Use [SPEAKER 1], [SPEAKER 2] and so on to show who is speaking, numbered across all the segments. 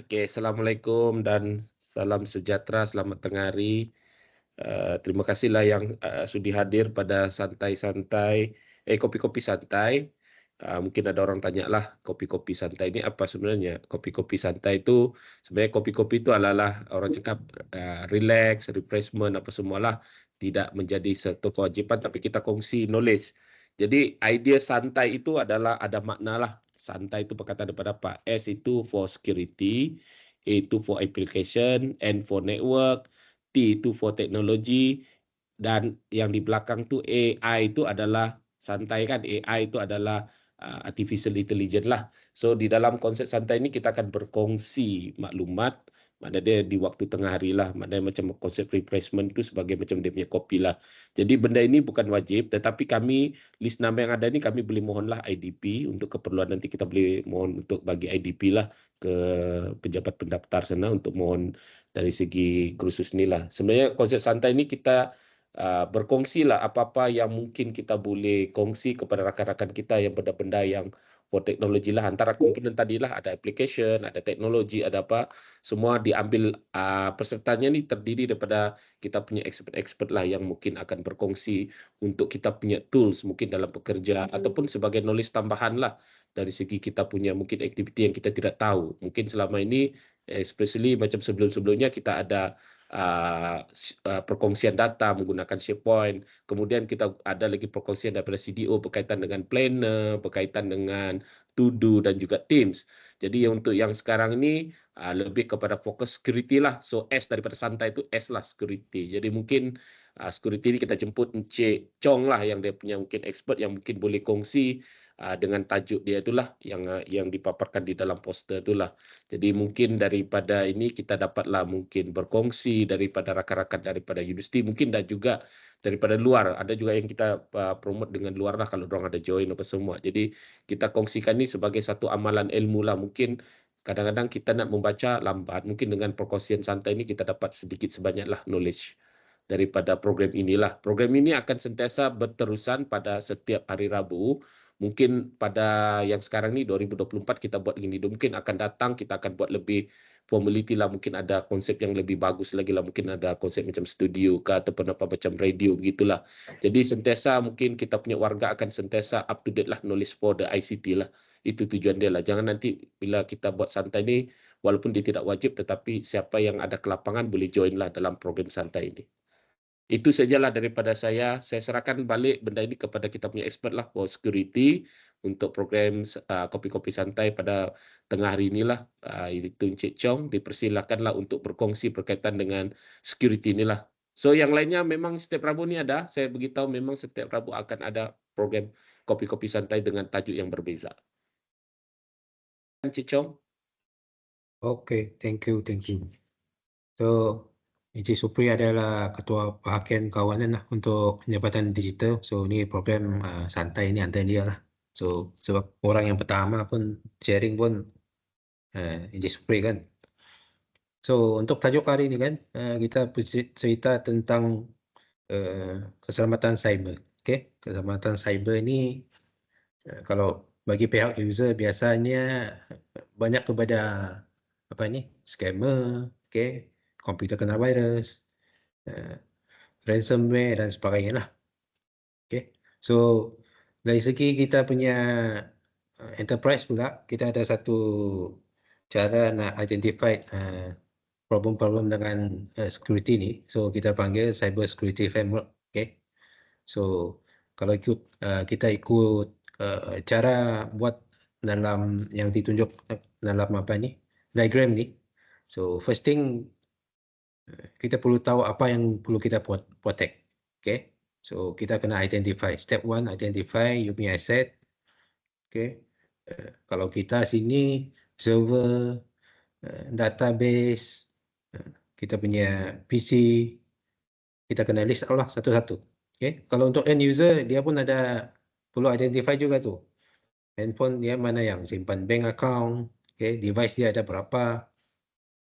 [SPEAKER 1] Oke, Assalamualaikum dan salam sejahtera, selamat tengah hari. Terima kasihlah yang sudi hadir pada santai-santai, kopi-kopi santai. Mungkin ada orang tanya lah, kopi-kopi santai ini apa sebenarnya? Kopi-kopi santai itu sebenarnya kopi-kopi itu adalah orang cakap relax, refreshment apa semualah, tidak menjadi satu kewajiban tapi kita kongsi knowledge. Jadi idea santai itu adalah ada makna lah. Santai itu perkataan daripada apa? S itu for security, A itu for application, N for network, T itu for teknologi, dan yang di belakang tu AI itu adalah santai kan, AI itu adalah artificial intelligence lah. So di dalam konsep santai ini kita akan berkongsi maklumat, maknanya dia di waktu tengah hari lah, maknanya macam konsep refreshment itu sebagai macam dia punya kopi lah. Jadi benda ini bukan wajib, tetapi kami list nama yang ada ini kami boleh mohonlah IDP untuk keperluan nanti kita boleh mohon untuk bagi IDP lah ke pejabat pendaftar sana untuk mohon dari segi kursus ni lah. Sebenarnya konsep santai ini kita berkongsi lah apa-apa yang mungkin kita boleh kongsi kepada rakan-rakan kita yang benda-benda yang for teknologi lah. Antara komponen tadi lah ada application, ada teknologi, ada apa. Semua diambil pesertanya ni terdiri daripada kita punya expert-expert lah yang mungkin akan berkongsi untuk kita punya tools mungkin dalam bekerja ataupun sebagai knowledge tambahan lah dari segi kita punya mungkin aktiviti yang kita tidak tahu. Mungkin selama ini especially macam sebelum-sebelumnya kita ada perkongsian data menggunakan SharePoint. Kemudian kita ada lagi perkongsian daripada CDO berkaitan dengan planner, berkaitan dengan to-do dan juga Teams. Jadi untuk yang sekarang ini lebih kepada fokus security lah. So S daripada santai itu S lah, security. Jadi mungkin security ini kita jemput Encik Chong lah yang dia punya mungkin expert yang mungkin boleh kongsi dengan tajuk dia itulah yang dipaparkan di dalam poster itulah. Jadi mungkin daripada ini kita dapatlah mungkin berkongsi daripada rakan-rakan daripada universiti mungkin dan juga daripada luar. Ada juga yang kita promote dengan luar lah kalau orang ada join apa semua. Jadi kita kongsikan ini sebagai satu amalan ilmu lah. Mungkin kadang-kadang kita nak membaca lambat. Mungkin dengan perkongsian santai ini kita dapat sedikit sebanyaklah knowledge daripada program inilah. Program ini akan sentiasa berterusan pada setiap hari Rabu. Mungkin pada yang sekarang ni 2024 kita buat gini, mungkin akan datang kita akan buat lebih formality lah, mungkin ada konsep yang lebih bagus lagi lah, mungkin ada konsep macam studio ke ataupun apa macam radio begitulah. Jadi sentiasa mungkin kita punya warga akan sentiasa up to date lah knowledge for the ICT lah. Itu tujuan dia lah. Jangan nanti bila kita buat santai ni walaupun dia tidak wajib tetapi siapa yang ada kelapangan boleh join lah dalam program santai ini. Itu sajalah daripada saya. Saya serahkan balik benda ini kepada kita punya expert lah for security untuk program kopi-kopi santai pada tengah hari inilah. Itu Encik Chong, dipersilakanlah untuk berkongsi berkaitan dengan security inilah. So yang lainnya memang setiap Rabu ni ada. Saya beritahu memang setiap Rabu akan ada program kopi-kopi santai dengan tajuk yang berbeza. Encik Chong.
[SPEAKER 2] Okay, thank you. So, Encik Supri adalah Ketua Perhatian Kawanan lah untuk Jabatan Digital. So, ni program santai ni antara dia lah. So, sebab orang yang pertama pun sharing pun Encik Supri kan. So, untuk tajuk hari ni kan, kita cerita tentang keselamatan cyber. Okay, keselamatan cyber ni kalau bagi pihak user biasanya banyak kepada apa ni, scammer, okay, komputer kena virus, ransomware dan sebagainya lah. Okay. So dari segi kita punya enterprise pula, kita ada satu cara nak identify problem-problem dengan security ni. So kita panggil cyber security framework. Okay. So kalau kita ikut cara buat dalam yang ditunjuk dalam apa ni, diagram ni. So first thing kita perlu tahu apa yang perlu kita protect. Okay. So kita kena identify. Step 1, identify you punya asset. Okay. Kalau kita sini server, database, kita punya PC, kita kena list out lah satu-satu. Okay. Kalau untuk end user, dia pun ada perlu identify juga tu. Handphone dia mana yang simpan bank account, okay. Device dia ada berapa,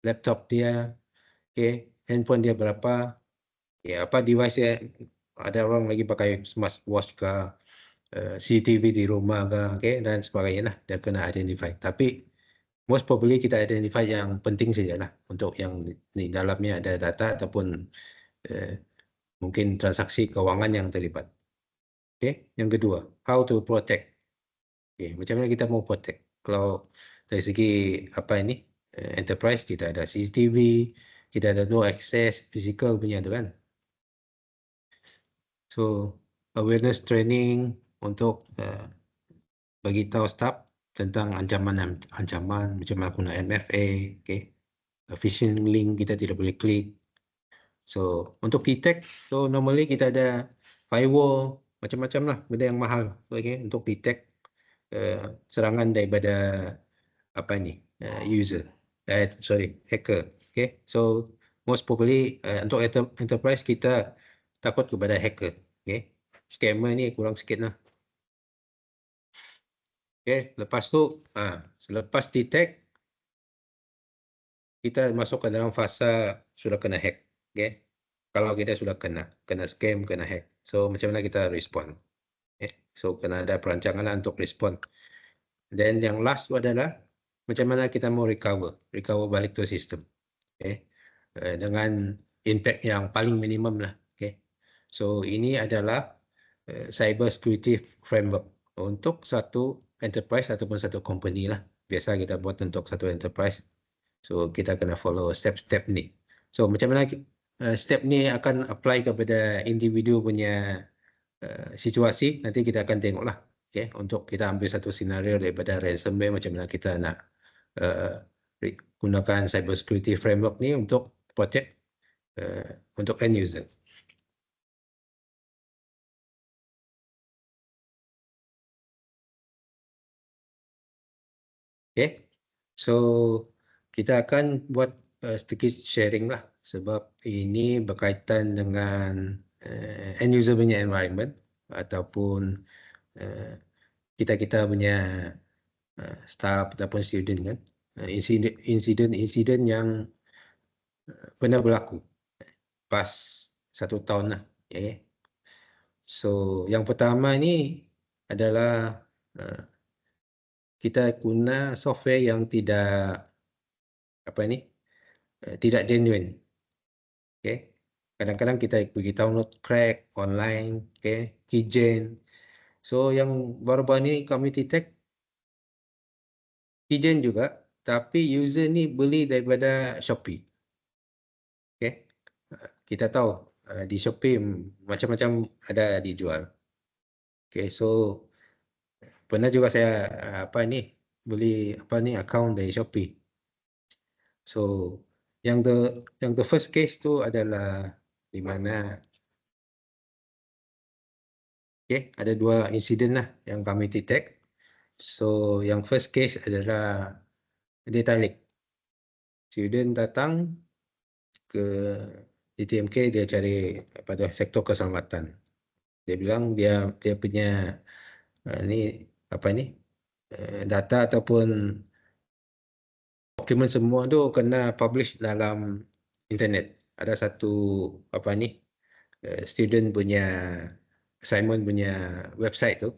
[SPEAKER 2] laptop dia, okay. Handphone dia berapa, okay. Apa device dia, ada orang lagi pakai smartwatch ke, CCTV di rumah ke, okay, dan sebagainya lah, dia kena identify. Tapi most probably kita identify yang penting sajalah untuk yang di dalamnya ada data ataupun mungkin transaksi keuangan yang terlibat. Okay. Yang kedua, how to protect. Okay. Macam mana kita mau protect? Kalau dari segi apa ini enterprise, kita ada CCTV, kita ada no access physical punya tu kan. So awareness training untuk bagi tahu staff tentang ancaman macam mana guna MFA, okay. Phishing link kita tidak boleh klik. So untuk detect, so normally kita ada firewall macam-macam lah benda yang mahal, okay, untuk detect serangan daripada apa ni user, hacker, okay. So most probably untuk enterprise kita takut kepada hacker, okay. Scammer ni kurang sikit lah. Okay, lepas tu, selepas detect, kita masuk ke dalam fasa sudah kena hack. Okay? Kalau kita sudah kena scam, kena hack. So, macam mana kita respond? Okay? So, kena ada perancangan untuk respond. Dan yang last adalah, macam mana kita mau recover balik to sistem. Okay? Dengan impact yang paling minimum lah. Okay? So, ini adalah cyber security framework untuk satu enterprise ataupun satu company lah. Biasa kita buat untuk satu enterprise. So kita kena follow step-step ni. So macam mana step ni akan apply kepada individu punya situasi, nanti kita akan tengok lah. Okay? Untuk kita ambil satu senario daripada ransomware, macam mana kita nak gunakan cyber security framework ni untuk protect untuk end user. Okay, so kita akan buat sedikit sharing lah sebab ini berkaitan dengan end user punya environment ataupun kita punya staff ataupun student kan, insiden yang pernah berlaku pas 1 tahun lah. Okay. So yang pertama ni adalah kita guna software yang tidak tidak genuine. Okay. Kadang-kadang kita pergi download crack online, okay, keygen. So yang baru-baru ni kami detect keygen juga, tapi user ni beli daripada Shopee. Okay. Kita tahu di Shopee macam-macam ada dijual. Okay, so pernah juga saya beli account dari Shopee. So yang the first case tu adalah di mana ada 2 insiden lah yang kami detect. So yang first case adalah data leak. Student datang ke DTMK, dia cari pada sektor keselamatan. Dia bilang dia punya data ataupun dokumen semua tu kena publish dalam internet. Ada satu student punya assignment punya website tu.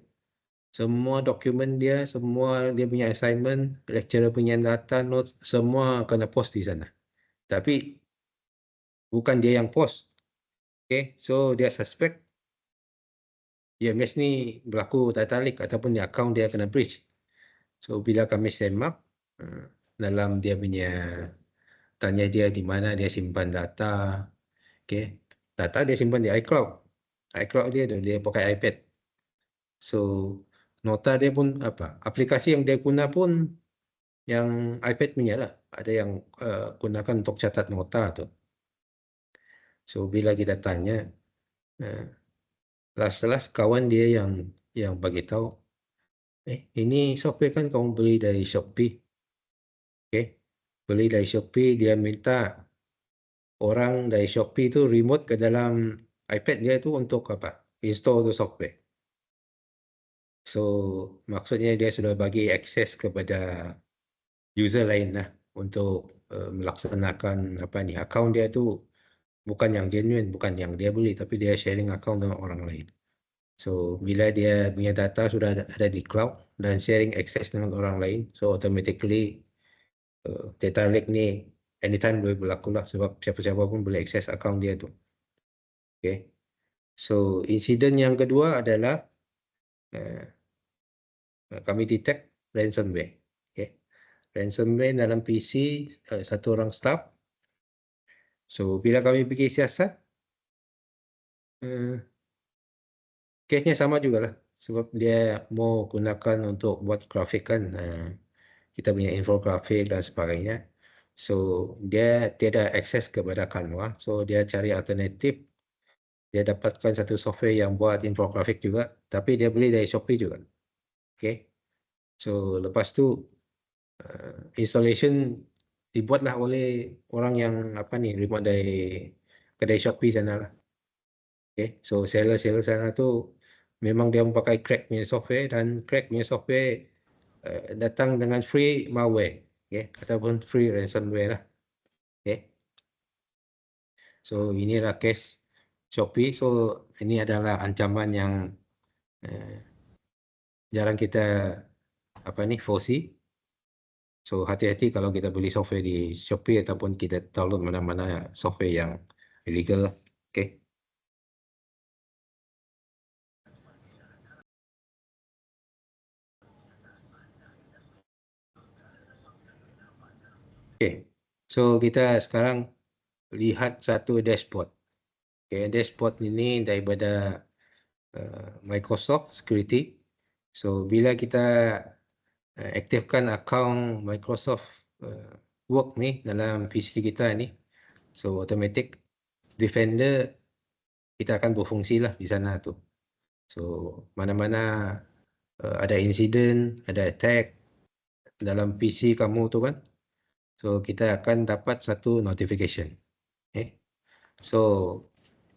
[SPEAKER 2] Semua dokumen dia, semua dia punya assignment, lecturer punya data, note, semua kena post di sana. Tapi bukan dia yang post. Okay, so dia suspect EMS ni berlaku data leak ataupun account dia kena breach. So bila kami semak dalam dia punya, tanya dia di mana dia simpan data. Okay, data dia simpan di iCloud. iCloud dia pakai iPad. So nota dia pun aplikasi yang dia guna pun yang iPad punya lah. Ada yang gunakan untuk catat nota tu. So bila kita tanya, last kawan dia yang bagi tahu, ini software kan kamu beli dari Shopee. Okay, beli dari Shopee, dia minta orang dari Shopee tu remote ke dalam iPad dia tu untuk install tu software. So maksudnya dia sudah bagi akses kepada user lain lah untuk melaksanakan account dia tu bukan yang genuine, bukan yang dia beli, tapi dia sharing account dengan orang lain. So bila dia punya data sudah ada di cloud dan sharing access dengan orang lain, so automatically data leak ni anytime boleh berlaku lah sebab siapa-siapa pun boleh akses akaun dia tu. Okay. So insiden yang kedua adalah kami detect ransomware. Okay. Ransomware dalam PC satu orang staff. So bila kami pergi siasat, case-nya sama jugalah sebab dia mau gunakan untuk buat grafik kan, kita punya infografik dan sebagainya. So dia tiada akses kepada Canva, so dia cari alternatif. Dia dapatkan satu software yang buat infografik juga, tapi dia beli dari Shopee juga. Okay. So lepas tu installation dibuatlah oleh orang yang remote dari kedai Shopee sana lah. Okay. So seller sana tu memang dia memakai crack punya software, dan crack punya software datang dengan free malware, okay, ataupun free ransomware lah. Okay. So inilah case Shopee. So ini adalah ancaman yang jarang kita foresee. So hati-hati kalau kita beli software di Shopee ataupun kita download mana-mana software yang illegal. Okay. Okay. So kita sekarang lihat satu dashboard. Okay. Dashboard ini daripada Microsoft Security. So bila kita aktifkan akaun Microsoft Work ni dalam PC kita ni, so automatic Defender kita akan berfungsi lah di sana tu. So mana-mana ada insiden, ada attack dalam PC kamu tu kan, so kita akan dapat satu notification. Okay. So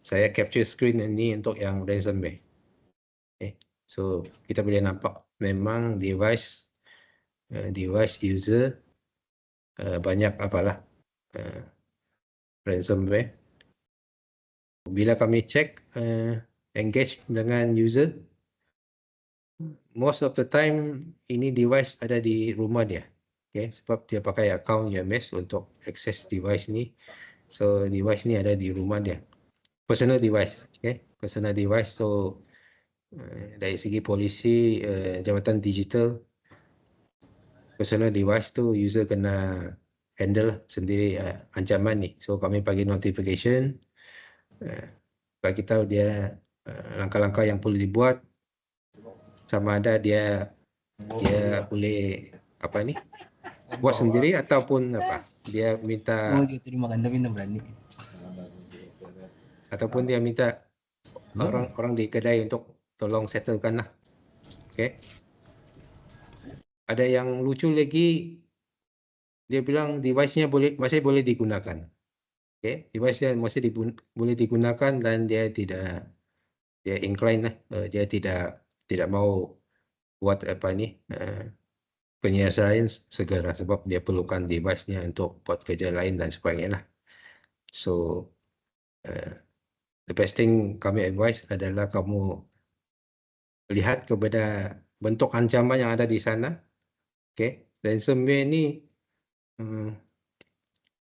[SPEAKER 2] saya capture screen ini untuk yang ransomware. Okay. So kita boleh nampak memang device user banyak ransomware. Bila kami check engage dengan user, most of the time ini device ada di rumah dia. Okay, sebab dia pakai akaun UMS untuk access device ni. So device ni ada di rumah dia. Personal device. Okay, personal device. So dari segi polisi, jabatan digital, personal device tu user kena handle sendiri ancaman ni. So kami bagi notification, bagi tahu dia langkah-langkah yang perlu dibuat, sama ada dia boleh buat sendiri ataupun dia minta ataupun dia minta orang di kedai untuk tolong settlekan lah. Okay. Ada yang lucu lagi, dia bilang device-nya masih boleh digunakan. Okay. Device-nya masih boleh digunakan dan dia incline lah, dia tidak mau buat penyelesaian segera sebab dia perlukan device-nya untuk buat kerja lain dan sebagainya lah. So the best thing kami advise adalah kamu lihat kepada bentuk ancaman yang ada di sana. Okay. Ransomware ni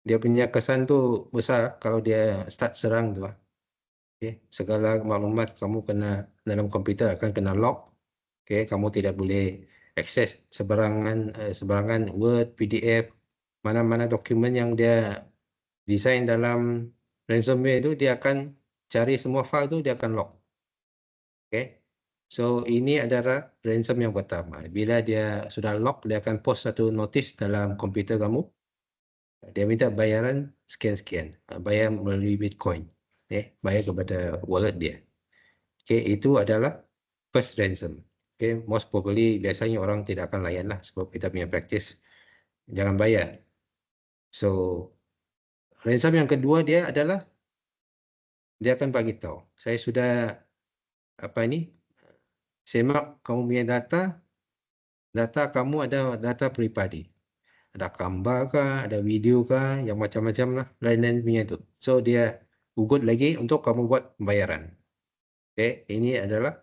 [SPEAKER 2] dia punya kesan tu besar kalau dia start serang tu. Okay. Segala maklumat kamu kena dalam komputer akan kena lock. Okay. Kamu tidak boleh akses sebarangan Word, PDF, mana-mana dokumen yang dia desain dalam ransomware itu, dia akan cari semua file tu, dia akan lock. Okay. So ini adalah ransom yang pertama. Bila dia sudah lock, dia akan post satu notice dalam komputer kamu. Dia minta bayaran sekian-sekian, bayar melalui Bitcoin. Okay. Bayar kepada wallet dia. Okay. Itu adalah first ransom. Okay, most probably biasanya orang tidak akan layan lah sebab kita punya practice jangan bayar. So ransom yang kedua dia adalah dia akan bagi tahu, saya sudah semak kamu punya data kamu ada data peribadi, ada gambar kah, ada video kah, yang macam-macam lah lain-lain punya itu. So dia ugut lagi untuk kamu buat pembayaran. Okay, ini adalah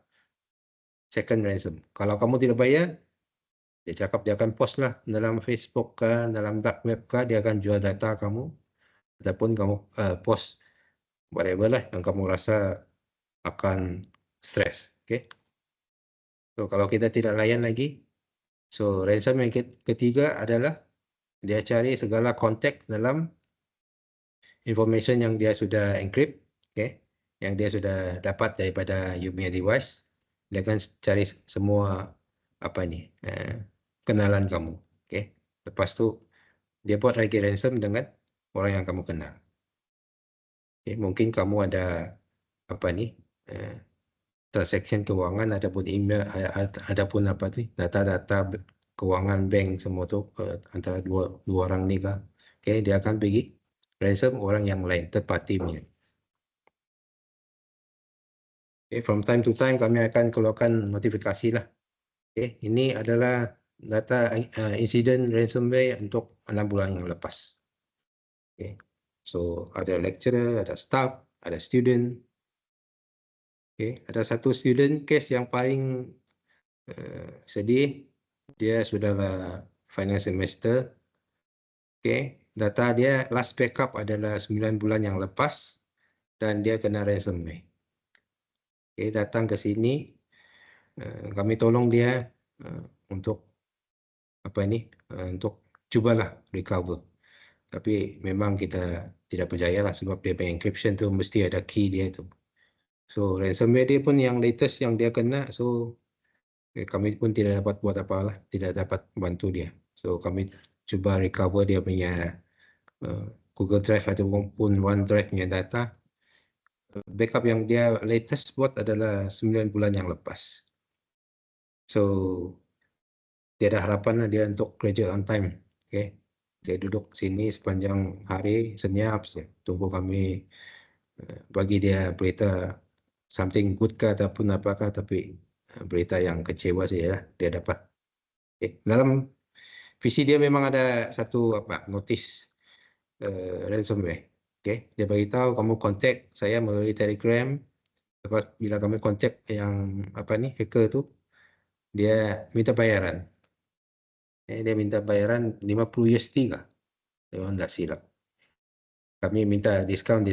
[SPEAKER 2] second ransom. Kalau kamu tidak bayar, Dia cakap dia akan post lah dalam Facebook kah, dalam dark web kah, dia akan jual data kamu, ataupun kamu post whatever lah yang kamu rasa akan stres. Okay? So kalau kita tidak layan lagi, so ransom yang ketiga adalah dia cari segala kontak dalam information yang dia sudah encrypt, okay, yang dia sudah dapat daripada you punya device. Dia akan cari semua apa ni kenalan kamu, okay. Lepas tu dia buat lagi ransom dengan orang yang kamu kenal. Okay, mungkin kamu ada apa ni transaction kewangan, ataupun email, ataupun apa ni data-data kewangan bank semua tu antara dua orang ni kah. Okay, dia akan pergi ransom orang yang lain, third party punya. Okay, from time to time kami akan keluarkan notifikasi lah. Okay, ini adalah data insiden ransomware untuk 6 bulan yang lepas. Okay, so ada lecturer, ada staff, ada student. Okay, ada satu student case yang paling sedih. Dia sudah final semester. Okay, data dia last backup adalah 9 bulan yang lepas dan dia kena ransomware. Okay, datang ke sini, kami tolong dia untuk apa ini, untuk cubalah recover. Tapi memang kita tidak percaya lah sebab dia punya encryption tu mesti ada key dia tu. So ransomware dia pun yang latest yang dia kena, so kami pun tidak dapat buat apalah, tidak dapat bantu dia. So kami cuba recover dia punya Google Drive ataupun OneDrive punya data. Backup yang dia latest buat adalah 9 bulan yang lepas. So tiada harapan lah dia untuk graduate on time. Okay. Dia duduk sini sepanjang hari senyap saja. Tunggu kami bagi dia berita something good kah ataupun apakah, tapi berita yang kecewa saja lah dia dapat. Okay. Dalam PC dia memang ada satu notice ransomware. Okay. Dia beritahu kamu kontak saya melalui Telegram. Lepas bila kami kontak yang hacker tu, dia minta bayaran. Dia minta bayaran 50 USD kah? Memang tak silap. Kami minta diskaun.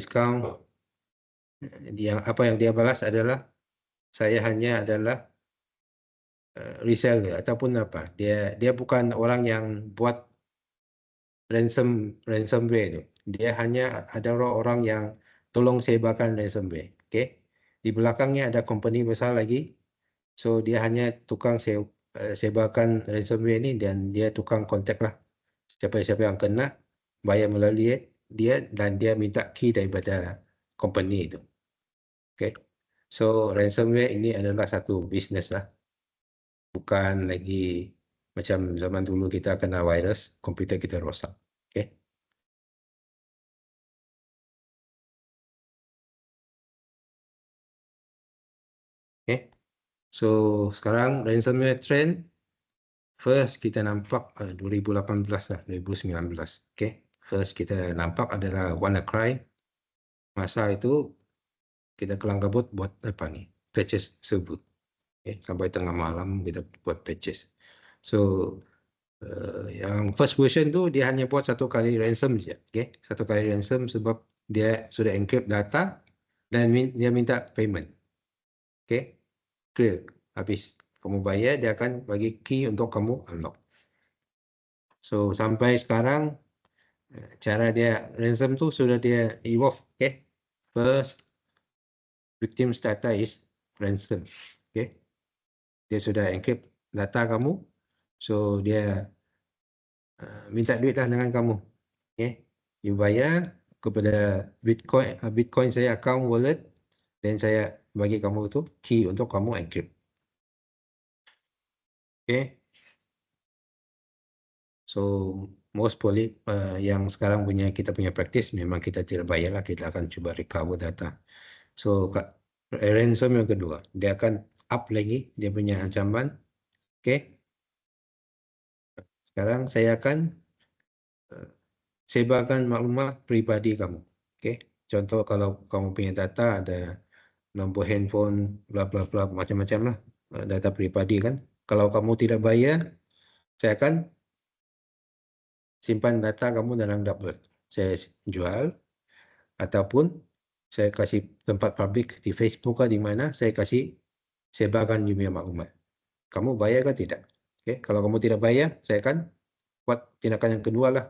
[SPEAKER 2] Apa yang dia balas adalah saya hanya adalah reseller ataupun apa. Dia bukan orang yang buat ransomware tu. Dia hanya ada orang yang tolong sebarkan ransomware. Okay? Di belakangnya ada company besar lagi. So dia hanya tukang sebarkan ransomware ni dan dia tukang kontak lah. Siapa-siapa yang kena bayar melalui dia dan dia minta key daripada company itu. Okay. So ransomware ini adalah satu bisnes lah. Bukan lagi macam zaman dulu kita kena virus, komputer kita rosak. Okay. Okay. So sekarang ransomware trend first kita nampak 2018 lah, 2019. Okay. First kita nampak adalah WannaCry. Masa itu kita kelang kabut buat patches server. Okay. Sampai tengah malam kita buat patches. So yang first version tu dia hanya buat satu kali ransom saja. Okay. Satu kali ransom sebab dia sudah encrypt data dan dia minta payment. Okay. Clear. Habis. Kamu bayar, dia akan bagi key untuk kamu unlock. So sampai sekarang cara dia ransom tu sudah dia evolve. Okay. First victim's data is ransom. Okay. Dia sudah encrypt data kamu. So dia minta duit lah dengan kamu. Okay. You bayar kepada Bitcoin saya account wallet dan saya bagi kamu tu key untuk kamu encrypt. Okay. So most probably yang sekarang kita punya practice memang kita tidak bayar lah, kita akan cuba recover data. So ransom yang kedua, dia akan up lagi dia punya ancaman. Okay. Sekarang saya akan sebarkan maklumat pribadi kamu. Okay. Contoh kalau kamu punya data ada nombor handphone, bla bla bla, macam-macam lah data pribadi kan. Kalau kamu tidak bayar, saya akan simpan data kamu dalam dark web. Saya jual ataupun saya kasih tempat publik di Facebook atau di mana, saya kasih sebarkan you punya maklumat. Kamu bayar ke tidak? Okay. Kalau kamu tidak bayar, saya akan buat tindakan yang kedua lah.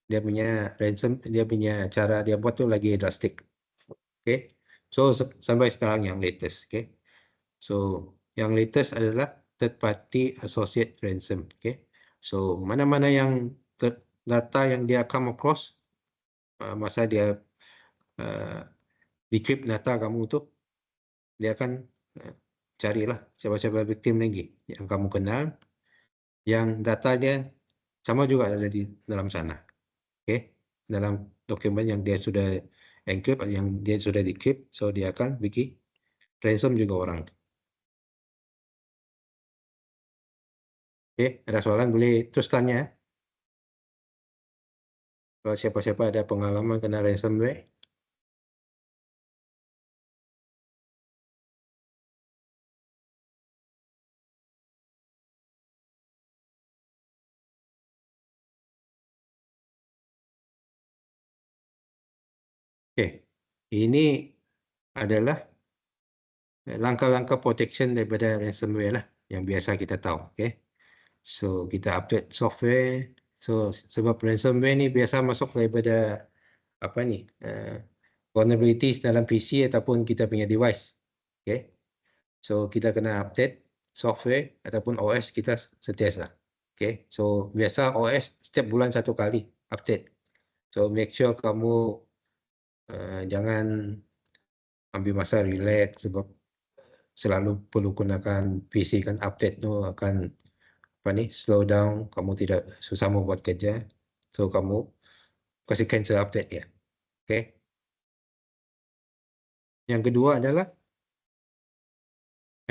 [SPEAKER 2] Dia punya ransom, dia punya cara dia buat tu lagi drastik. Okay. So sampai sekarang yang latest. Okay. So yang latest adalah third party associate ransom. Okay. So mana-mana yang data yang dia come across masa dia decrypt data kamu tu, dia akan carilah siapa-siapa victim lagi yang kamu kenal, yang data dia sama juga ada di dalam sana. Okay. Dalam dokumen yang dia sudah encrypt, yang dia sudah decrypt, so dia akan bikin ransom juga orang. Okay. Ada soalan boleh terus tanya. Kalau siapa-siapa ada pengalaman kena ransomware. Okay. Ini adalah langkah-langkah protection daripada ransomware lah yang biasa kita tahu. Okay. So kita update software. So sebab ransomware ni biasa masuk daripada apa ni vulnerabilities dalam PC ataupun kita punya device. Okay. So kita kena update software ataupun OS kita sentiasa. Okay. So biasa OS setiap bulan 1 kali update. So make sure kamu jangan ambil masa relax sebab selalu perlu gunakan PC kan, update tu akan apa ni slow down, kamu tidak susah membuat kerja. So kamu kasih cancel update ya. Okay. Yang kedua adalah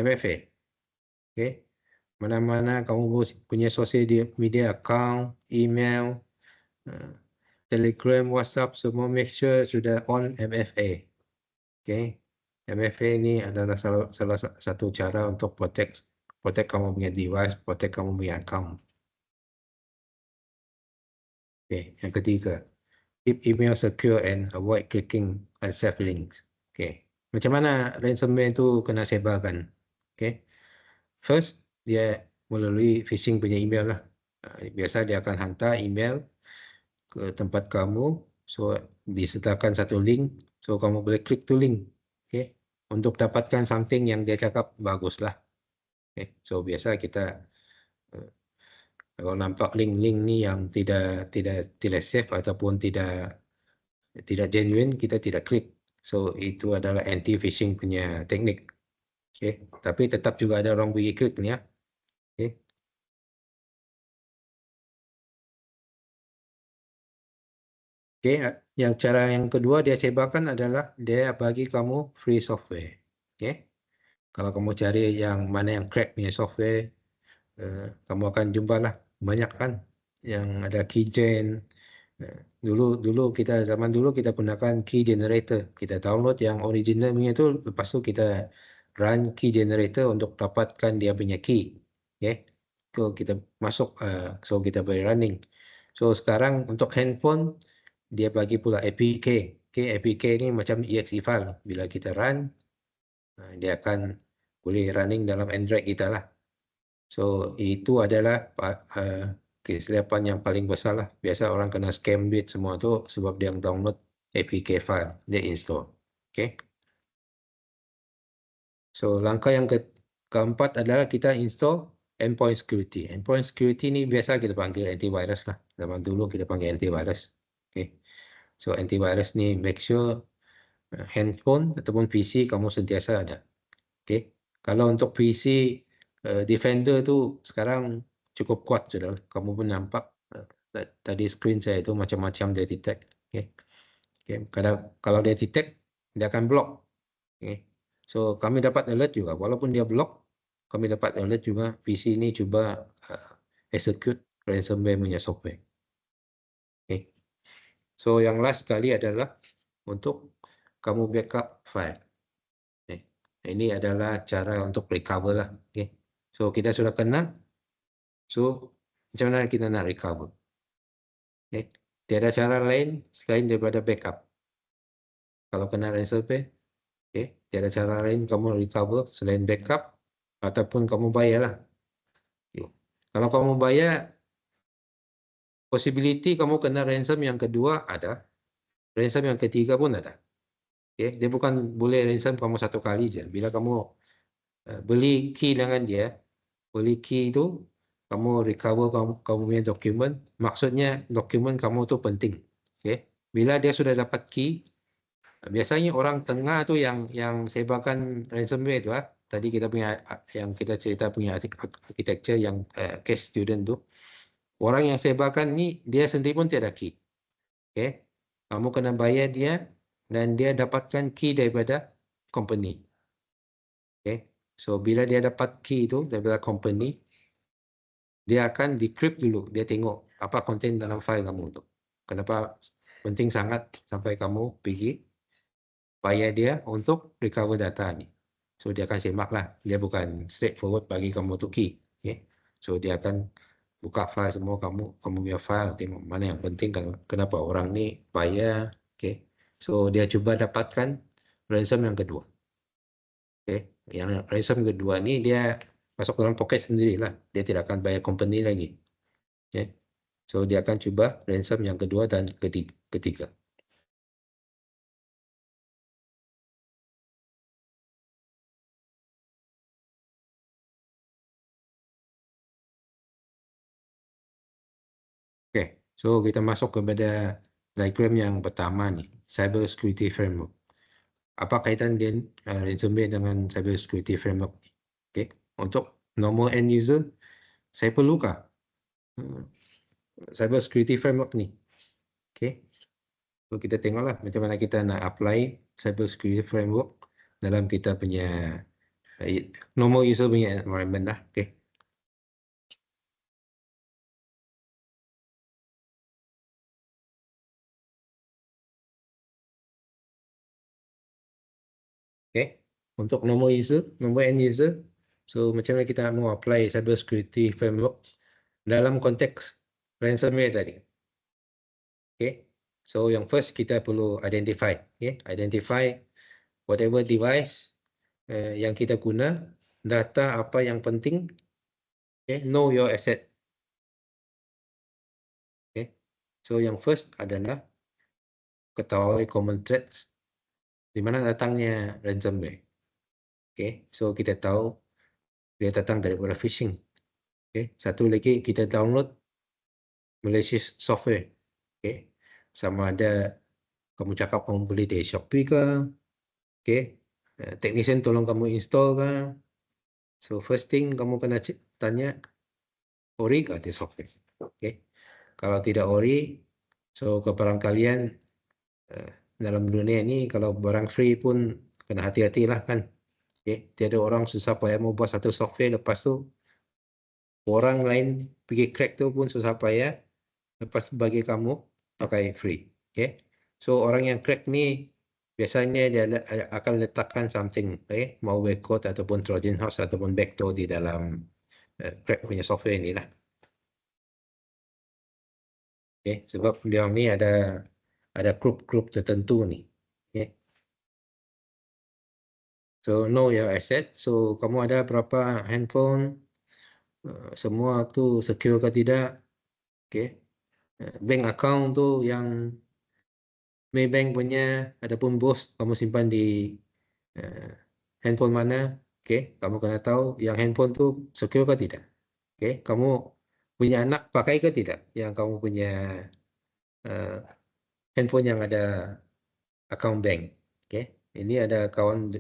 [SPEAKER 2] MFA. Okay. Mana-mana kamu punya social media account, email, Telegram, WhatsApp, semua make sure sudah on MFA. Okay. MFA ini adalah salah satu cara untuk protect kamu punya device, protect kamu punya account. Okay. Yang ketiga, keep email secure and avoid clicking unsafe links. Okay. Macam mana ransomware itu kena sebarkan? Okay. First, dia melalui phishing punya email lah. Biasa dia akan hantar email ke tempat kamu, so disertakan satu link, so kamu boleh klik tu link, okay, untuk dapatkan something yang dia cakap baguslah. Okay. So biasa kita kalau nampak link-link ni yang tidak safe ataupun tidak genuine, kita tidak klik. So itu adalah anti phishing punya teknik. Okay. Tapi tetap juga ada orang pergi klik ni ya. Okay. Okay, yang cara yang kedua dia sebarkan adalah dia bagi kamu free software. Okay. Kalau kamu cari yang mana yang crack punya software, kamu akan jumpalah banyak kan yang ada keygen. Dulu kita zaman dulu kita gunakan key generator. Kita download yang original punya tu, lepas tu kita run key generator untuk dapatkan dia punya key. Okay. So kita masuk, so kita boleh running. So sekarang untuk handphone dia bagi pula APK. Okay, APK ni macam exe file. Bila kita run, dia akan boleh running dalam Android kita lah. So itu adalah kesilapan yang paling besar lah. Biasa orang kena scam duit semua tu sebab dia download APK file, dia install. Okay. So langkah yang keempat adalah kita install endpoint security. Endpoint security ni biasa kita panggil antivirus lah. Zaman dulu kita panggil antivirus. Okay. So antivirus ni make sure handphone ataupun PC kamu sentiasa ada. Okay. Kalau untuk PC Defender tu sekarang cukup kuat sudah. Kamu pun nampak tadi screen saya itu macam-macam dia detect. Okay. Okay. Kalau dia detect, dia akan block. Okay. So kami dapat alert juga. Walaupun dia block, kami dapat alert juga PC ini cuba execute ransomware punya software. Okay. So yang last sekali adalah untuk kamu backup file. Okay. Ini adalah cara untuk recover lah. Okay. So kita sudah kenal. So macam mana kita nak recover. Okay. Tiada cara lain selain daripada backup. Kalau kena ransomware, okay, tiada cara lain kamu recover selain backup ataupun kamu bayarlah. Okay. Kalau kamu bayar, possibility kamu kena ransom yang kedua ada, ransom yang ketiga pun ada. Okay. Dia bukan boleh ransom kamu satu kali je. Bila kamu beli key dengan dia, beli key itu kamu recover kamu punya dokumen, maksudnya dokumen kamu tu penting. Okay. Bila dia sudah dapat key, biasanya orang tengah tu yang sebarkan ransomware tu tadi kita punya yang kita cerita punya architecture yang case student tu, orang yang sebarkan ni dia sendiri pun tiada key. Okay. Kamu kena bayar dia dan dia dapatkan key daripada company. Okay. So bila dia dapat key itu daripada company, dia akan decrypt dulu. Dia tengok apa konten dalam file kamu tu. Kenapa penting sangat sampai kamu pergi bayar dia untuk recover data ni. So dia akan semak lah. Dia bukan straightforward bagi kamu tu key. Okay. So dia akan buka file semua kamu punya file, tengok mana yang penting, kenapa orang ni bayar. Okay. So dia cuba dapatkan ransom yang kedua. Okay. Yang ransom kedua ni dia masuk dalam poket sendirilah. Dia tidak akan bayar company lagi. Okay. So dia akan cuba ransom yang kedua dan ketiga. Okay. So kita masuk kepada diagram yang pertama ni, Cyber Security Framework. Apa kaitan dia ransomware dengan Cyber Security Framework ni? Okay. Untuk normal end user, saya perlukah Cyber Security Framework ni? Okay. So kita tengoklah macam mana kita nak apply Cyber Security Framework dalam kita punya normal user punya environment lah. Okay. Okay. Untuk normal end user, so macam mana kita mau apply Cyber Security Framework dalam konteks ransomware tadi. Okay. So yang first kita perlu identify. Okay. Identify whatever device yang kita guna, data apa yang penting. Okay. Know your asset. Okay. So yang first adalah ketahui common threats. Di mana datangnya ransomware. Okay. So kita tahu dia datang daripada phishing. Okay. Satu lagi kita download malicious software. Okay. Sama ada kamu cakap kamu beli dari Shopee ke. Okay. Technician tolong kamu install ke. So first thing kamu kena tanya, ori ke dia software. Okay. Kalau tidak ori, so keperang kalian dalam dunia ini kalau barang free pun kena hati-hatilah kan. Okay. Tiada orang susah payah mau buat satu software, lepas tu orang lain pergi crack tu pun susah payah, lepas bagi kamu pakai free. Okay. So orang yang crack ni biasanya dia akan letakkan something, okay, malware code ataupun Trojan horse ataupun backdoor di dalam crack punya software ni lah. Okay. Sebab dia ni ada grup tertentu ni. Okay. So know your asset. So kamu ada berapa handphone, semua tu secure ke tidak. Okay. Bank account tu yang Maybank punya ataupun BOS kamu simpan di handphone mana. Okay. Kamu kena tahu yang handphone tu secure ke tidak. Okay. Kamu punya anak pakai ke tidak yang kamu punya handphone yang ada account bank. Okay. Ini ada kawan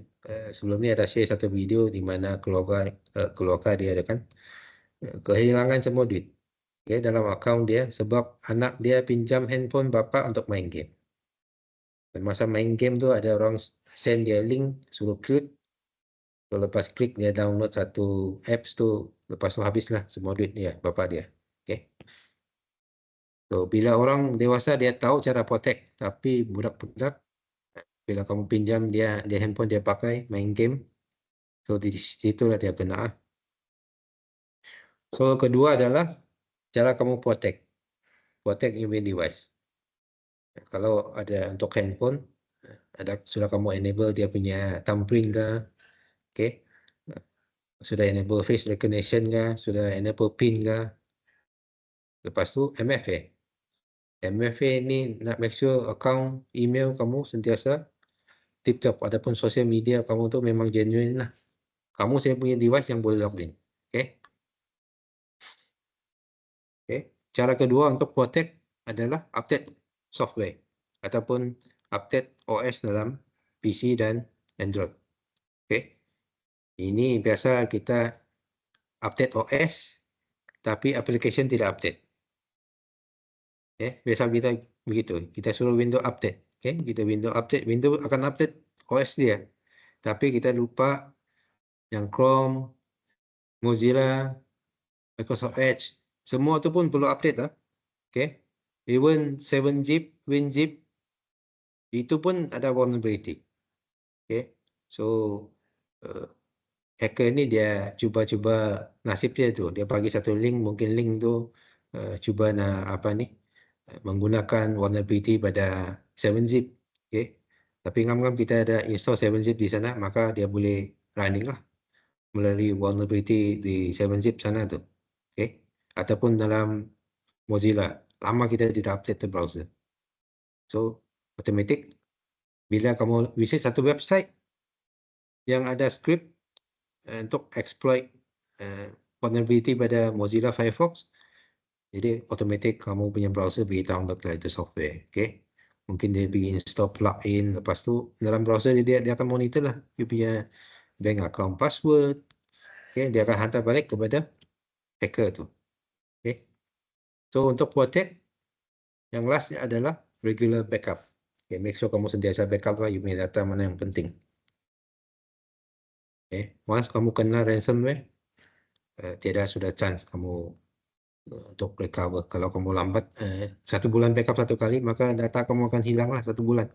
[SPEAKER 2] sebelum ni ada share satu video di mana keluarga dia ada kan kehilangan semua duit, okay, dalam account dia sebab anak dia pinjam handphone bapa untuk main game. Dan masa main game tu ada orang send dia link, suruh klik. So, lepas klik dia download satu apps tu, lepas tu habislah semua duit dia, bapa dia. Okay. So bila orang dewasa dia tahu cara protect, tapi budak-budak bila kamu pinjam dia handphone dia pakai main game, so di situ lah dia kena. So kedua adalah cara kamu protect your main device. Kalau ada untuk handphone, sudah kamu enable dia punya thumbprint ke, okay? Sudah enable face recognition ke, sudah enable PIN ke. Lepas tu MFA. MFA ni nak make sure account email kamu sentiasa tip-top, ataupun sosial media kamu tu memang genuine lah. Kamu saya punya device yang boleh login. Okay? Okay. Cara kedua untuk protect adalah update software ataupun update OS dalam PC dan Android. Okay. Ini biasa kita update OS tapi application tidak update. Okay. Biasa kita begitu. Kita suruh Windows update. Okay. Kita Windows update, Windows akan update OS dia. Tapi kita lupa yang Chrome, Mozilla, Microsoft Edge, semua tu pun perlu update lah. Okay. Even 7-zip, WinZip, itu pun ada vulnerability. Okay. So, hacker ni dia cuba-cuba nasib dia tu. Dia bagi satu link, mungkin link tu cuba nak menggunakan vulnerability pada 7-zip. Okay. Tapi ngam-ngam kita ada install 7-zip di sana, maka dia boleh running lah melalui vulnerability di 7-zip sana tu. Okay. Ataupun dalam Mozilla, lama kita tidak update the browser. So, automatic bila kamu visit satu website yang ada script untuk exploit vulnerability pada Mozilla Firefox, jadi automatic kamu punya browser pergi download lah itu software. Okay. Mungkin dia pergi install plugin, lepas tu dalam browser dia akan monitor lah you punya bank account password. Okay. Dia akan hantar balik kepada hacker tu. Okay. So untuk protect, yang last adalah regular backup. Okay, make sure kamu sentiasa backup lah you punya data mana yang penting. Okay. Once kamu kena ransomware, tiada sudah chance kamu untuk recover. Kalau kamu lambat 1 bulan backup 1 kali, maka data kamu akan hilang lah 1 bulan.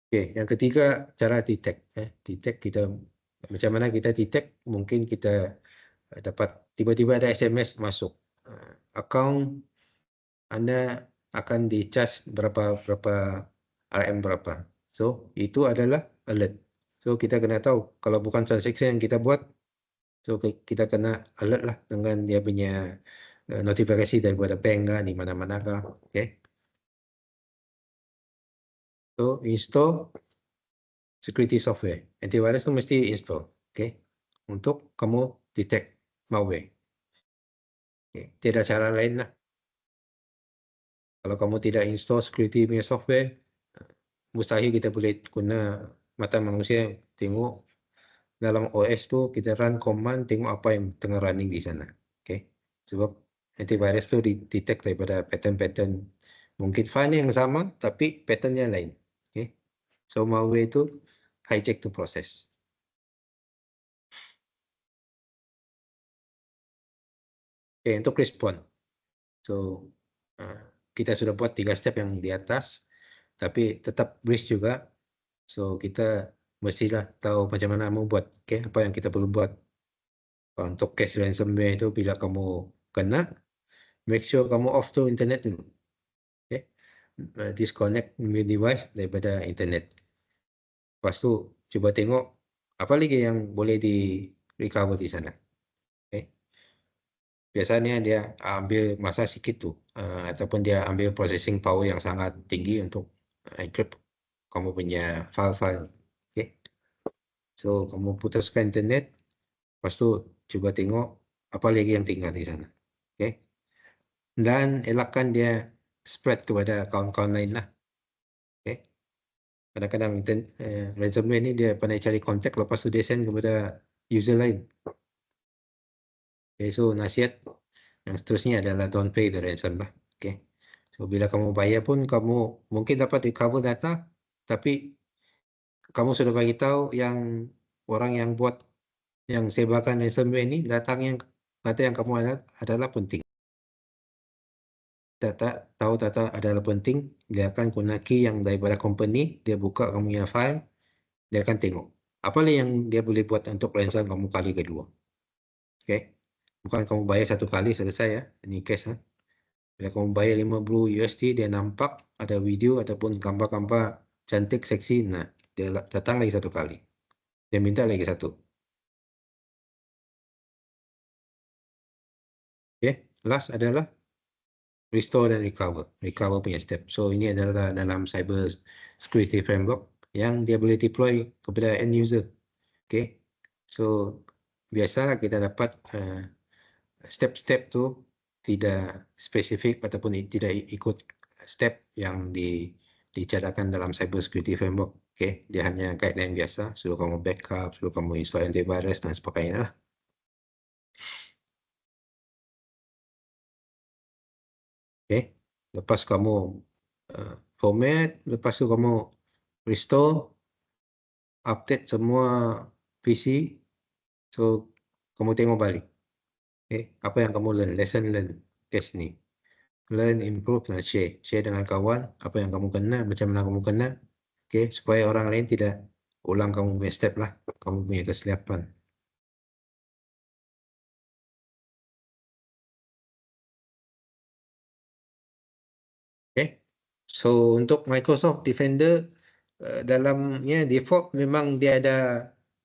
[SPEAKER 2] Okay, yang ketiga cara detect. Detect kita macam mana kita detect? Mungkin kita dapat tiba-tiba ada SMS masuk. Account Anda akan di-charge berapa RM berapa. So, itu adalah alert. So, kita kena tahu kalau bukan transaction yang kita buat, so kita kena alert lah dengan dia punya notifikasi daripada bank lah, di mana-mana kah. Okay. So, install security software. Antivirus tu mesti install. Okay. Untuk kamu detect malware. Okay. Tidak cara lain lah. Kalau kamu tidak install security punya software, mustahil kita boleh guna mata manusia tengok dalam OS tu, kita run command tengok apa yang tengah running di sana. Okay. Sebab antivirus tu detect daripada pattern-pattern, mungkin file yang sama tapi patternnya lain. Okay. So malware tu hijack to process. Okay, untuk respond. So kita sudah buat 3 step yang di atas, tapi tetap breach juga. So kita mestilah tahu macam mana membuat. Okay, apa yang kita perlu buat. Untuk case ransomware itu, bila kamu kena, make sure kamu off to internet dulu. Okay. Disconnect your device daripada internet. Lepas tu, cuba tengok apa lagi yang boleh di recover di sana. Okay. Biasanya dia ambil masa sikit tu, ataupun dia ambil processing power yang sangat tinggi untuk encrypt kamu punya file-file. Okay. So, kamu putuskan internet, lepas tu cuba tengok apa lagi yang tinggal di sana. Okay. Dan elakkan dia spread kepada kawan-kawan lain lah. Okay. Kadang-kadang ransomware ni dia pandai cari kontak, lepas tu dia send kepada user lain. Okay. So, nasihat yang seterusnya adalah don't pay the ransom lah. Okay. So, bila kamu bayar pun, kamu mungkin dapat recover data, tapi kamu sudah bagi tahu yang orang yang buat, yang sebarkan ransomware ini, data yang kamu ada adalah penting. Tahu data adalah penting, dia akan guna key yang daripada company, dia buka kamu punya file, dia akan tengok apa yang dia boleh buat untuk ransom kamu kali kedua. Okay. Bukan kamu bayar satu kali selesai ya. Ini case. Bila kamu bayar 50 USD, dia nampak ada video ataupun gambar-gambar cantik, seksi. Nah, dia datang lagi satu kali. Dia minta lagi satu. Okay. Last adalah restore dan recover. Recover punya step. So, ini adalah dalam cyber security framework yang dia boleh deploy kepada end user. Okay. So, biasalah kita dapat step-step tu tidak spesifik ataupun tidak ikut step yang dicadangkan dalam cyber security framework. Okay. Dia hanya guideline biasa, suruh kamu backup, suruh kamu install antivirus dan sebagainya lah. Okay. Lepas kamu format, lepas tu kamu restore, update semua PC. So, kamu tengok balik. Okay. Apa yang kamu learn, lesson learn case ni. Learn, improve, dan share. Share dengan kawan, apa yang kamu kena, macam mana kamu kena. Okay, supaya orang lain tidak ulang kamu punya step lah. Kamu punya kesilapan. Okay. So, untuk Microsoft Defender, dalamnya default memang dia ada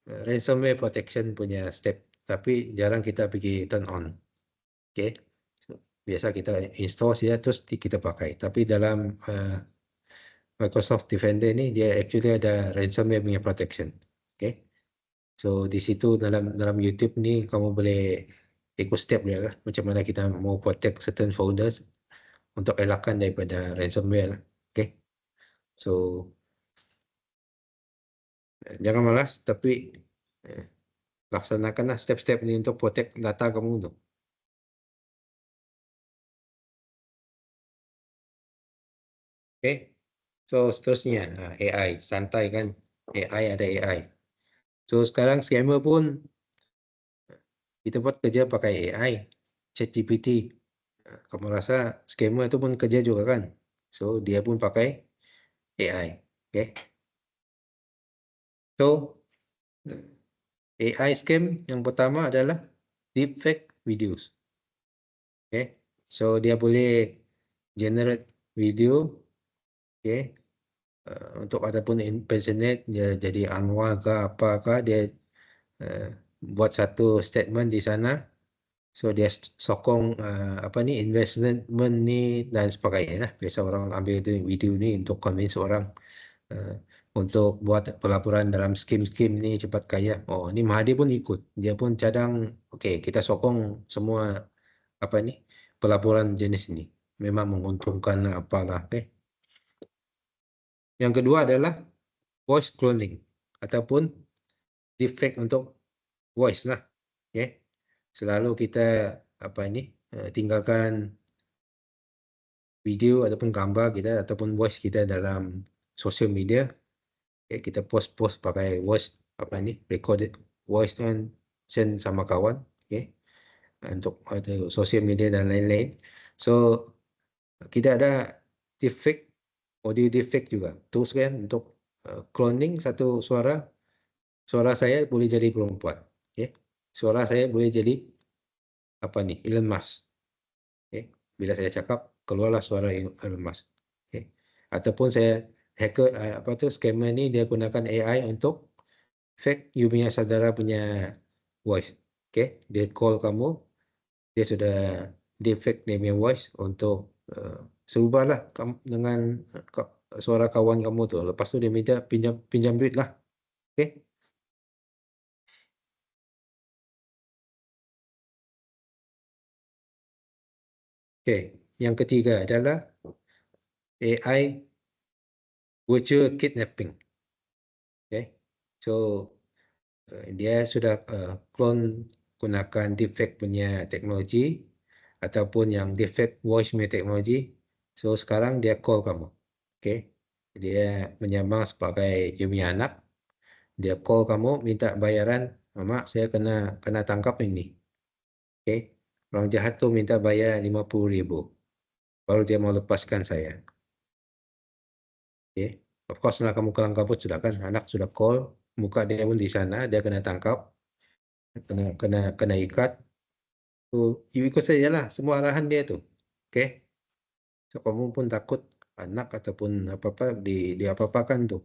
[SPEAKER 2] ransomware protection punya step. Tapi jarang kita pergi turn on. Okay. So, biasa kita install saja terus kita pakai. Tapi dalam Microsoft Defender ni dia actually ada ransomware punya protection. Okay. So di situ dalam YouTube ni kamu boleh ikut step dia lah. Macam mana kita mau protect certain folders untuk elakkan daripada ransomware lah. Okay. So jangan malas tapi laksanakanlah step-step ni untuk protect data kamu tu. Okay. So seterusnya AI, santai kan. AI ada AI. So sekarang scammer pun kita buat kerja pakai AI, ChatGPT. Kamu rasa scammer tu pun kerja juga kan? So dia pun pakai AI. Okay. So AI scam yang pertama adalah deepfake videos. Okay. So dia boleh generate video, okay, untuk ataupun impersonate, dia jadi Anwar ke apakah, dia buat satu statement di sana. So dia sokong investment ni dan sebagainya lah. Biasa orang ambil video ni untuk convince orang untuk buat pelaporan dalam skim-skim ni cepat kaya. Oh, ni Mahathir pun ikut. Dia pun cadang, okey, kita sokong semua pelaporan jenis ini. Memang menguntungkan apalah, okey. Yang kedua adalah voice cloning ataupun deepfake untuk voice lah. Okey. Selalu kita tinggalkan video ataupun gambar kita ataupun voice kita dalam social media. Okay, kita post pakai voice recorded voice dan send sama kawan, okay, untuk social media dan lain-lain. So kita ada deepfake, audio deepfake juga. Terus kan untuk cloning satu suara saya boleh jadi perempuan, okay. Suara saya boleh jadi Elon Musk, okay. Bila saya cakap keluarlah suara Elon Musk, okay. Ataupun saya hacker scammer ni dia gunakan AI untuk fake you punya saudara punya voice. Okay, dia call kamu, dia sudah deepfake dia punya voice untuk serubahlah dengan suara kawan kamu tu. Lepas tu dia minta pinjam duit lah. Okay. Okay, yang ketiga adalah AI virtual kidnapping. Okay, so dia sudah clone gunakan deepfake punya teknologi ataupun yang deepfake voice punya teknologi. So sekarang dia call kamu, okay. Dia menyamar sebagai you punya anak. Dia call kamu minta bayaran, mak saya kena tangkap ini, okay. Orang jahat tu minta bayar 50,000 baru dia mau lepaskan saya, okay. Of course lah kamu kelang kabut sudah kan, anak sudah call, muka dia pun di sana, dia kena tangkap, kena ikat. So you ikut sajalah semua arahan dia tu. Okay. So kamu pun takut anak ataupun apa-apa apa-apakan tu.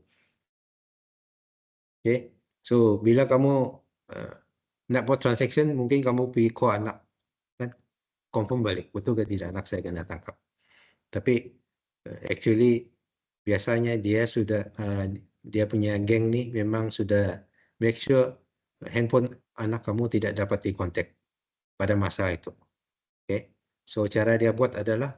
[SPEAKER 2] Okay. So bila kamu nak buat transaction, mungkin kamu pergi call anak, kan? Confirm balik, betul ke tidak anak saya kena tangkap. Tapi actually biasanya dia sudah dia punya geng ni memang sudah make sure handphone anak kamu tidak dapat dikontak pada masa itu. Okay. So cara dia buat adalah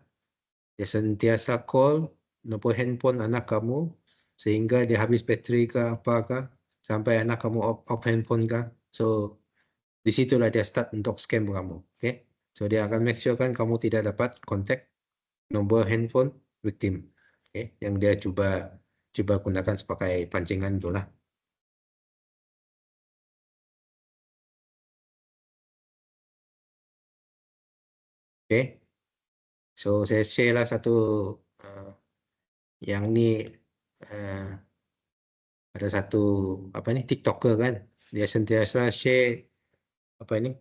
[SPEAKER 2] dia sentiasa call nombor handphone anak kamu sehingga dia habis bateri ke apakah sampai anak kamu off handphone ke. So di situlah dia start untuk scam kamu. Okay. So dia akan make sure kan kamu tidak dapat kontak nombor handphone victim. Okay. Yang dia cuba gunakan sebagai pancingan itulah. Okay. So saya share lah satu yang ni ada satu apa ni TikToker kan, dia sentiasa share apa ni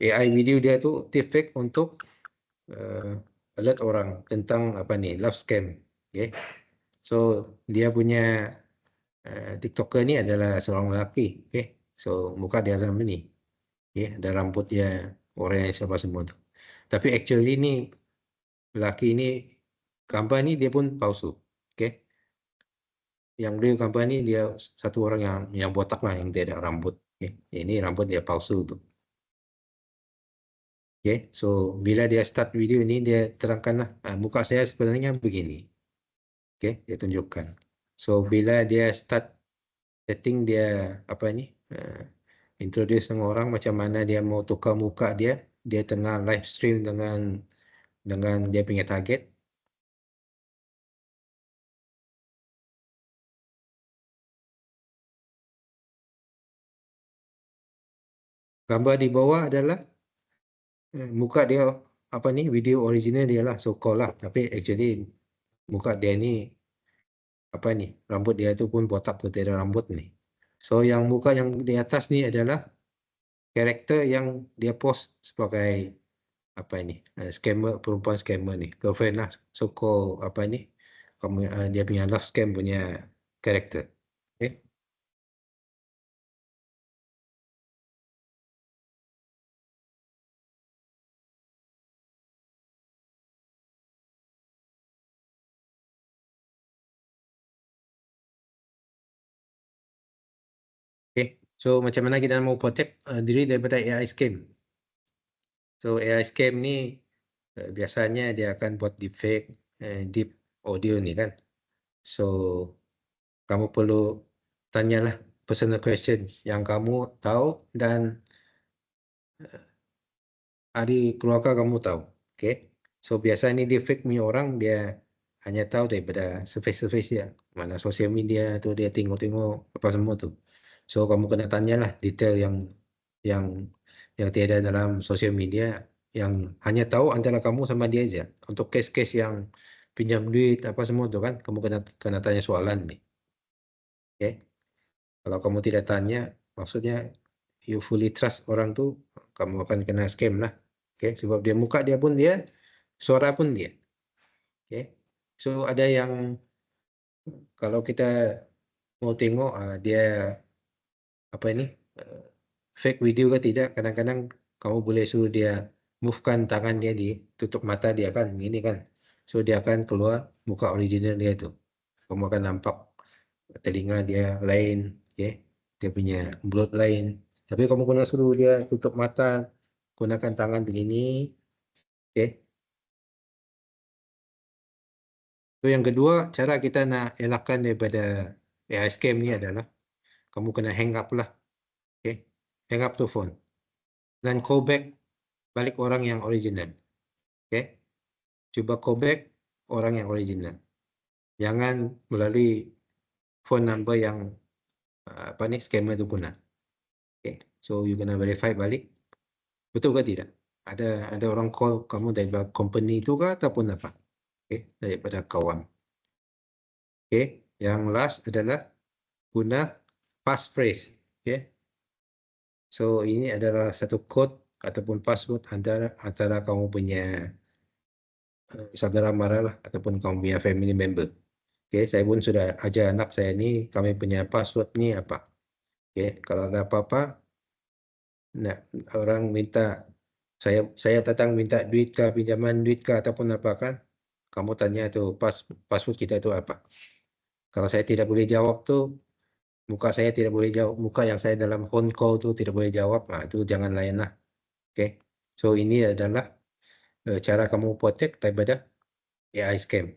[SPEAKER 2] AI video dia tu deepfake untuk alert orang tentang apa ni love scam. Okay. So dia punya TikToker ni adalah seorang lelaki. Okay. So muka dia sama ni. Okay. Ada rambut dia orange apa semua tu. Tapi actually ni lelaki ni gambar ni dia pun palsu. Okay. Yang real gambar ni dia satu orang yang botak lah, yang tidak ada rambut. Okay. Ini rambut dia palsu tu. Okay. So bila dia start video ni dia terangkanlah muka saya sebenarnya begini. Okay. Dia tunjukkan. So bila dia start setting dia apa ni introduce dengan orang macam mana dia mau tukar muka dia tengah live stream dengan dia punya target. Gambar di bawah adalah muka dia apa ni video original dia lah, so call lah, tapi actually muka dia ni apa ni rambut dia tu pun botak tu, tidak ada rambut ni. So yang muka yang di atas ni adalah karakter yang dia post sebagai apa ni scammer, perempuan scammer ni, girlfriend lah, so call apa ni dia punya love scam punya karakter. Okay. Okay. So macam mana kita mau protect diri daripada AI scam? So AI scam ni biasanya dia akan buat deepfake, deep audio ni kan. So kamu perlu tanyalah personal question yang kamu tahu dan ahli keluarga kamu tahu. Okay. So biasa ni deepfake ni orang dia hanya tahu daripada surface dia. Mana sosial media tu dia tengok-tengok apa semua tu. So kamu kena tanyalah detail yang tiada dalam sosial media, yang hanya tahu antara kamu sama dia aja. Untuk case-case yang pinjam duit apa semua tu kan, kamu kena tanya soalan ni. Okay. Kalau kamu tidak tanya, maksudnya you fully trust orang tu, kamu akan kena scam lah. Okay. Sebab dia muka dia pun dia, suara pun dia. Okay. So ada yang kalau kita mau tengok dia apa ini fake video ke tidak, kadang-kadang kamu boleh suruh dia movekan tangan dia, tutup mata dia kan, ini kan. So dia akan keluar muka original dia tu. Kamu akan nampak telinga dia lain, okay? Dia punya mulut lain. Tapi kamu kena suruh dia tutup mata, gunakan tangan begini, okay? So yang kedua, cara kita nak elakkan daripada AI scam ni adalah kamu kena hang up lah, okay? Hang up tu phone dan call back balik orang yang original. Okay. Cuba call back orang yang original. Jangan melalui phone number yang apa ni scammer tu guna. Okay. So you kena verify balik. Betul ke tidak? Ada orang call kamu daripada company tu ke ataupun apa? Okay. Daripada kawan. Okay. Yang last adalah guna passphrase. Okay. So ini adalah satu kod ataupun password antara kamu punya saudara mara lah ataupun kamu punya family member. Okay, saya pun sudah ajar anak saya ni, kami punya password ni apa. Okay, kalau ada apa-apa, nak orang minta saya datang minta duit ke, pinjaman duit ke ataupun apa kan, kamu tanya tu password kita tu apa. Kalau saya tidak boleh jawab tu, muka saya tidak boleh jawab, muka yang saya dalam phone call tu tidak boleh jawab, itu jangan layan lah. Okay, so ini adalah cara kamu protect daripada AI scam.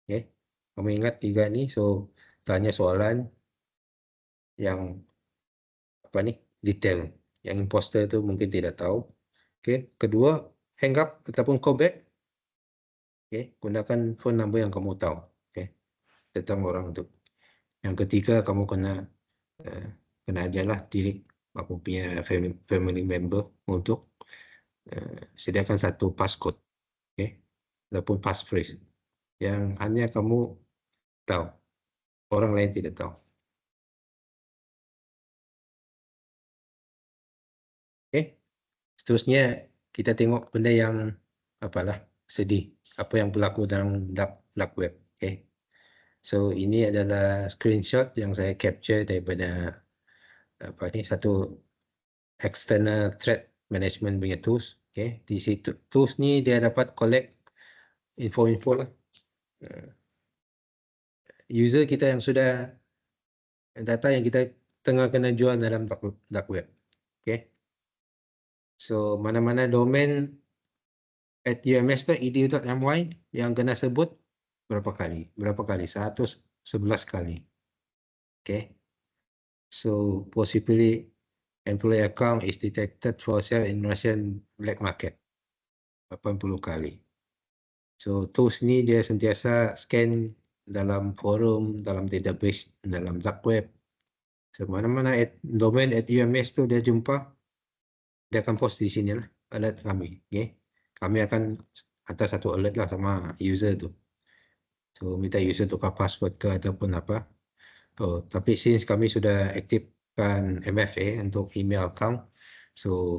[SPEAKER 2] Okay, kamu ingat 3 ni, so tanya soalan yang apa ni detail, yang imposter tu mungkin tidak tahu. Okay, kedua, hang up ataupun call back. Okay, gunakan phone number yang kamu tahu. Okay, tentang orang tu. Yang ketiga, kamu kena ajarlah diri kamu punya family member untuk sediakan satu passcode, okay, ataupun passphrase yang hanya kamu tahu, orang lain tidak tahu. Okay, seterusnya kita tengok benda yang apalah sedih, apa yang berlaku dalam dark web. Okay, so ini adalah screenshot yang saya capture daripada apa ni, satu external threat management punya tools. Okay, di situ tools ni dia dapat collect info-info lah user kita yang sudah, data yang kita tengah kena jual dalam dark web. Okay, so mana-mana domain @ums.edu.my yang kena sebut berapa kali 111 kali. Okay, so possibly employee account is detected for sale in Russian black market 80 kali. So tools ni dia sentiasa scan dalam forum, dalam database, dalam dark web. So mana-mana domain @ums tu dia jumpa, dia akan post di sini lah alert kami. Okay, kami akan hantar satu alert lah sama user tu. So minta user tukar password ke ataupun apa. Oh, tapi since kami sudah aktifkan MFA untuk email account, so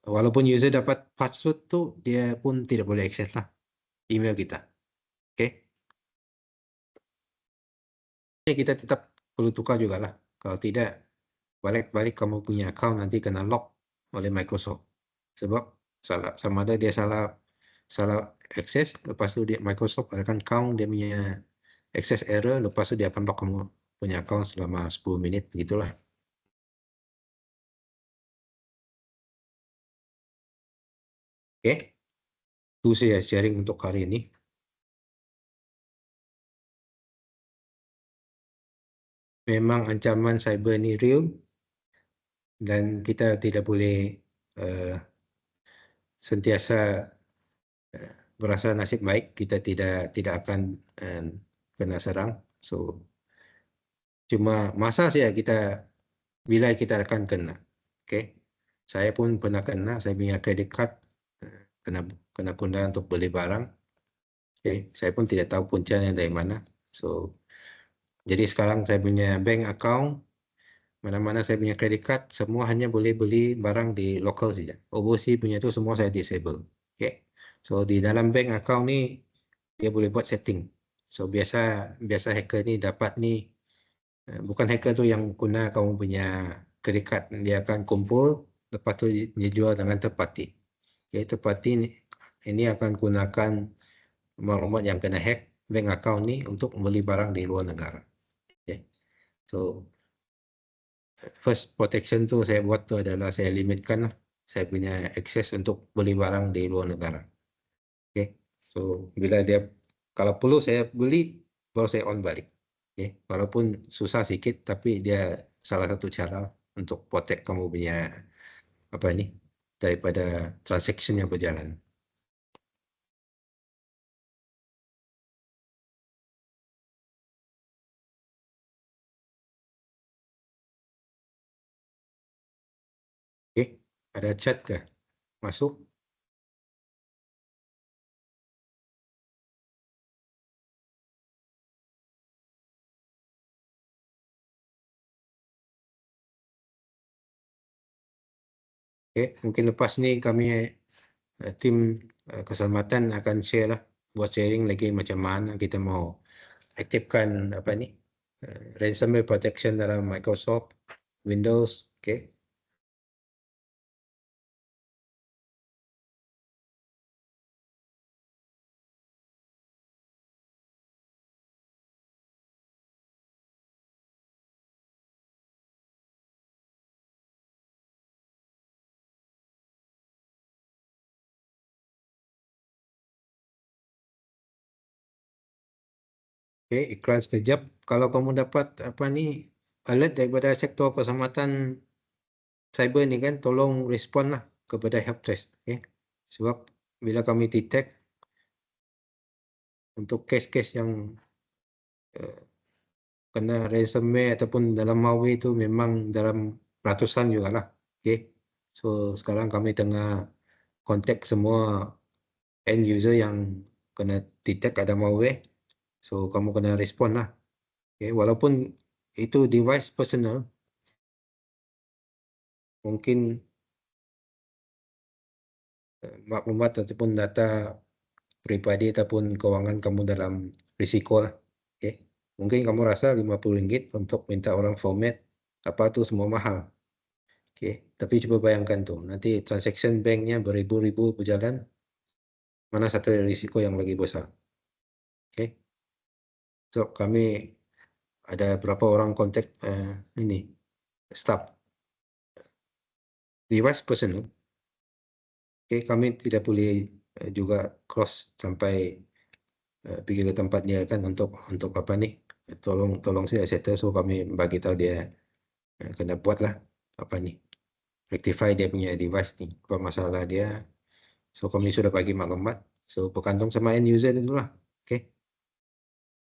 [SPEAKER 2] walaupun user dapat password tu, dia pun tidak boleh akses lah email kita. Okay, kita tetap perlu tukar juga lah. Kalau tidak, balik kamu punya account nanti kena lock oleh Microsoft. Sebab sama ada dia salah akses, lepas tu dia Microsoft akan count dia punya access error, lepas tu dia akan lock kamu punya account selama 10 minit, begitulah. Okay, itu saya sharing untuk hari ini. Memang ancaman cyber ni real dan kita tidak boleh sentiasa berasa nasib baik kita tidak akan kena serang. So cuma masa saja bila kita akan kena. Okay, saya pun pernah kena, saya punya credit card kena guna untuk beli barang. Okay, saya pun tidak tahu puncanya dari mana. So jadi sekarang saya punya bank account, mana-mana saya punya credit card, semua hanya boleh beli barang di local saja. Overseas punya tu semua saya disable. Okay, so di dalam bank account ni dia boleh buat setting. So biasa hacker ni dapat ni, bukan hacker tu yang guna kamu punya credit card, dia akan kumpul, lepas tu dia jual dengan third party. Okay, third party ini akan gunakan maklumat yang kena hack bank account ni untuk membeli barang di luar negara. Okay, so first protection tu saya buat tu adalah saya limitkan saya punya akses untuk beli barang di luar negara. Okay, so bila dia kalau perlu saya beli, baru saya on balik. Okay, walaupun susah sikit, tapi dia salah satu cara untuk protect kamu punya apa ini daripada transaction yang berjalan. Okay, ada chat ke? Masuk? Okay, mungkin lepas ni kami tim keselamatan akan share lah, buat sharing lagi macam mana kita mau aktifkan apa ni ransomware protection dalam Microsoft Windows. Okay. Okay, iklan sekejap. Kalau kamu dapat apa ni alert daripada sektor keselamatan cyber ni kan, tolong respon lah kepada helpdesk. Okay. Sebab bila kami detect untuk kes-kes yang kena ransomware ataupun dalam malware itu memang dalam ratusan jugalah. Okay. So sekarang kami tengah kontak semua end user yang kena detect ada malware. So kamu kena respon lah. Okay. Walaupun itu device personal, mungkin maklumat ataupun data pribadi ataupun keuangan kamu dalam risiko lah. Okay. Mungkin kamu rasa RM50 untuk minta orang format apa tu semua mahal. Okay. Tapi coba bayangkan tu, nanti transaction banknya beribu-ribu berjalan, mana satu risiko yang lagi besar. Okay. So kami ada berapa orang kontak ini staff device personal. Okay, kami tidak boleh juga cross sampai pergi ke tempat dia kan untuk apa ni, tolong saya settle. So kami bagi tahu dia kena buatlah apa ni, rectify dia punya device ni, apa masalah dia. So kami sudah bagi maklumat, so bergantung sama end user itulah. Okay.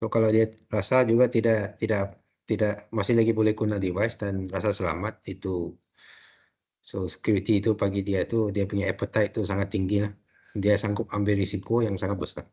[SPEAKER 2] So kalau dia rasa juga tidak masih lagi boleh guna device dan rasa selamat itu, so security itu bagi dia tu, dia punya appetite tu sangat tinggi lah. Dia sanggup ambil risiko yang sangat besar.